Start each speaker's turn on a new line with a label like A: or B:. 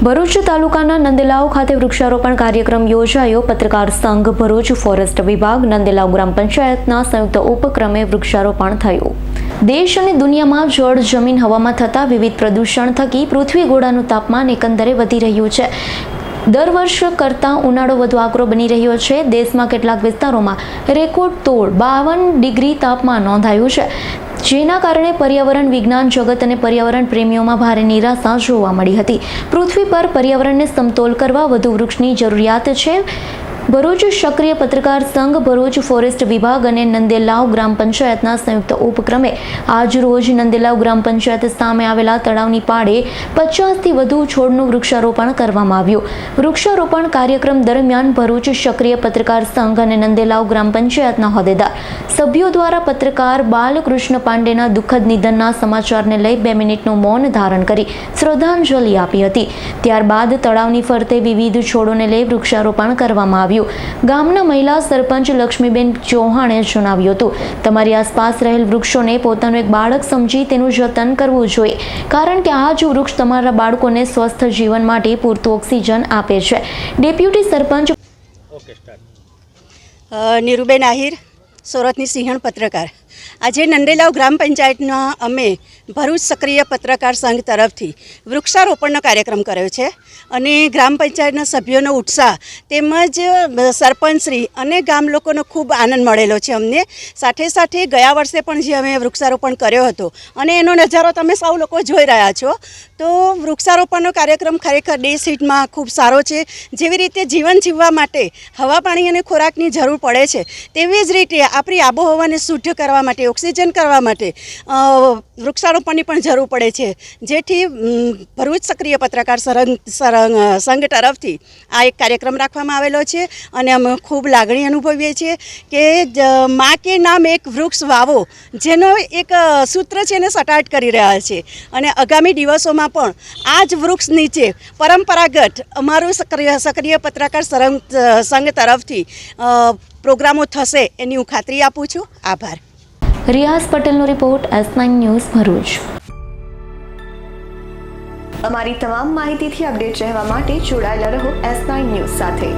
A: ભરૂચ તાલુકાના નંદેલાવ ખાતે વૃક્ષારોપણ કાર્યક્રમ યોજાયો। પત્રકાર સંઘ ભરૂચ ફોરેસ્ટ વિભાગ નંદેલાવ ગ્રામ પંચાયતના સંયુક્ત ઉપક્રમે વૃક્ષારોપણ થયું। દેશ અને દુનિયામાં જળ, જમીન, હવામાં થતા વિવિધ પ્રદૂષણ થકી પૃથ્વી ગોળાનું તાપમાન એકંદરે વધી રહ્યું છે। દર વર્ષ કરતાં ઉનાળો વધુ આકરો બની રહ્યો છે। દેશમાં કેટલાક વિસ્તારોમાં રેકોર્ડ તોડ 52 ડિગ્રી તાપમાન નોંધાયું છે, જેના કારણે પર્યાવરણ વિજ્ઞાન જગત અને પર્યાવરણ પ્રેમીઓમાં ભારે નિરાશા જોવા મળી હતી। પૃથ્વી પર પર્યાવરણને સમતોલ કરવા વધુ વૃક્ષની જરૂરિયાત છે। ભરૂચ સક્રિય પત્રકાર સંઘ, ભરૂચ ફોરેસ્ટ વિભાગ અને નંદેલાવ ગ્રામ પંચાયતના સંયુક્ત ઉપક્રમે આજ રોજ નંદેલાવ ગ્રામ પંચાયત સામે આવેલા તળાવની પાળે 50થી વધુ છોડનું વૃક્ષારોપણ કરવામાં આવ્યું। વૃક્ષારોપણ કાર્યક્રમ દરમિયાન ભરૂચ સક્રિય પત્રકાર સંઘ અને નંદેલાવ ગ્રામ પંચાયતના હોદ્દેદાર સભ્યો દ્વારા પત્રકાર બાલકૃષ્ણ પાંડેના દુઃખદ નિધનના સમાચારને લઈ 2 મિનિટનું મૌન ધારણ કરી શ્રદ્ધાંજલિ આપી હતી। ત્યારબાદ તળાવની ફરતે વિવિધ છોડોને લઈ વૃક્ષારોપણ કરવામાં આવ્યું। ગામના મહિલા સરપંચ લક્ષ્મીબેન ચૌહાણે જણાવ્યું હતું, તમારી આસપાસ રહેલ વૃક્ષોને પોતાનું એક બાળક સમજી તેનું જતન કરવું જોઈએ, કારણ કે આ જ વૃક્ષ તમારા બાળકોને સ્વસ્થ જીવન માટે પૂરતું ઓક્સિજન આપે છે। ડેપ્યુટી સરપંચ
B: નીરુબેન આહિર, સોરઠની સિંહણ પત્રકાર। આજે નંદેલાવ ગ્રામ પંચાયતના અમે ભરૂચ સક્રિય પત્રકાર સંઘ તરફથી વૃક્ષારોપણનો કાર્યક્રમ કર્યો છે અને ગ્રામ પંચાયતના સભ્યોનો ઉત્સાહ તેમજ સરપંચશ્રી અને ગામ લોકોનો ખૂબ આનંદ મળેલો છે અમને। સાથે સાથે ગયા વર્ષે પણ જે અમે વૃક્ષારોપણ કર્યો હતો અને એનો નજારો તમે સૌ લોકો જોઈ રહ્યા છો। તો વૃક્ષારોપણનો કાર્યક્રમ ખરેખર દેશ હિતમાં ખૂબ સારો છે। જેવી રીતે જીવન જીવવા માટે હવા, પાણી અને ખોરાકની જરૂર પડે છે, તેવી જ રીતે આપણી આબોહવાને શુદ્ધ કરવા માટે, ઓક્સિજન કરવા માટે વૃક્ષારોપણની પણ જરૂર પડે છે। જેથી ભરૂચ સક્રિય પત્રકાર સંઘ તરફથી આ એક કાર્યક્રમ રાખવામાં આવેલો છે અને અમે ખૂબ લાગણી અનુભવીએ છીએ કે મા કે નામ એક વૃક્ષ વાવો, જેનો એક સૂત્ર છે એને સટાટ કરી રહ્યા છે અને આગામી દિવસોમાં પણ આ જ વૃક્ષ નીચે પરંપરાગત અમારું સક્રિય પત્રકાર સંઘ તરફથી પ્રોગ્રામો થશે એની હું ખાતરી આપું છું। આભાર।
A: રિયાઝ પટેલનો રિપોર્ટ, S9 ન્યૂઝ ભરૂચ। અમારી તમામ માહિતીથી અપડેટ રહેવા માટે જોડાયેલા રહો S9 ન્યૂઝ સાથે।